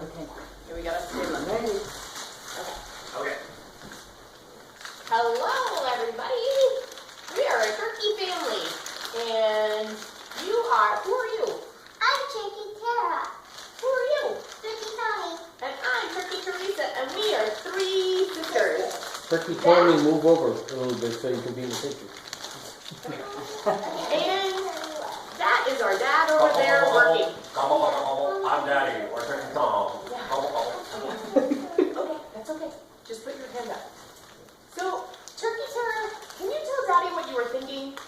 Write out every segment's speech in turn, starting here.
Okay. Here we gotta spin them. Ready? Okay. Hello, everybody. We are a turkey family, and who are you? I'm Turkey Tara. Who are you? Turkey Tony. And I'm Turkey Teresa, and we are 3 sisters. Turkey Tony, move over a little bit so you can be in the picture. And that is our dad over there working. I'm Daddy, or Turkey Tom. Okay, that's okay. Just put your hand up. So, Turkey Tara, can you tell Daddy what you were thinking?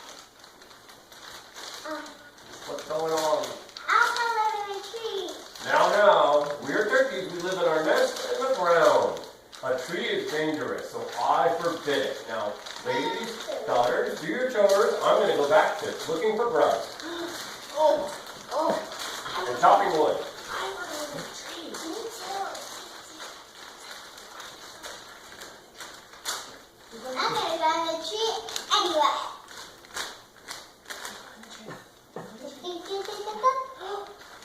What's going on? I'm gonna live in a tree. Now, we're turkeys. We live in our nest in the ground. A tree is dangerous, so I forbid it. Now, ladies, daughters, do your chores. I'm going to go back to looking for grubs and chopping wood. I want to live in a tree. Me too. I'm gonna live in a tree anyway.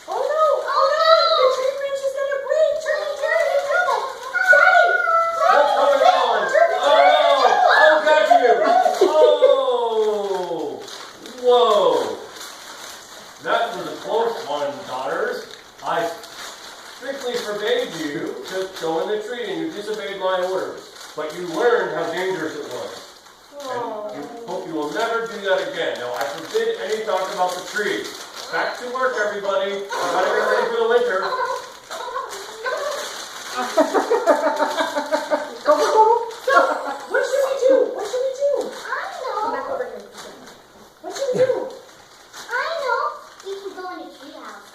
Oh no! Oh no! The tree branch is gonna break! Turkey Tara, be careful! Daddy! What's going on? Turkey Oh Tara, no! Oh, got you! Oh! Whoa! That was a close one, daughters. I strictly forbade you to go in the tree and you disobeyed my orders. But you learned how dangerous it was. And you hope you will never do that again. Now, I forbid any talk about the tree. Back to work, everybody. We gotta get ready for the winter. So, what should we do? What should we do? I Come know. back over here. What should we do? I know. We can go in a tree house.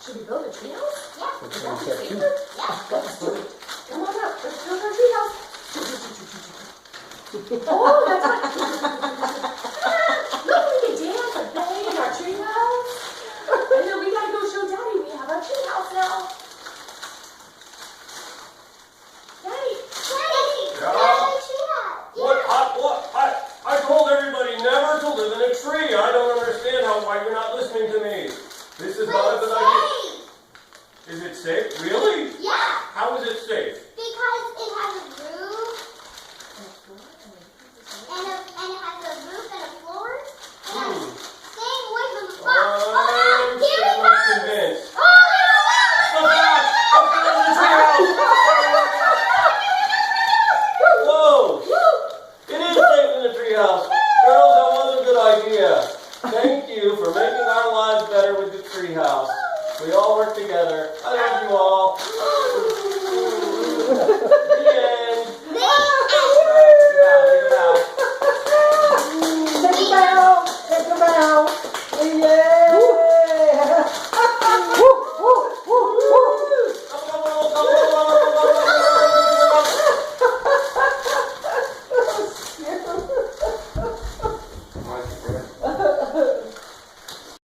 Should we build a treehouse? Yeah. Is that safer? Yeah. Let's do it. Come on up. Let's build our treehouse. Oh, that's right. Look, we can dance and play in our treehouse. And then we gotta go show Daddy we have our treehouse now. Daddy. Daddy. Yeah. There's a tree house. What? I told everybody never to live in a tree. I don't understand why you're not listening to me. This is not a good idea. Safe. Is it safe? Really? Yeah. How is it safe?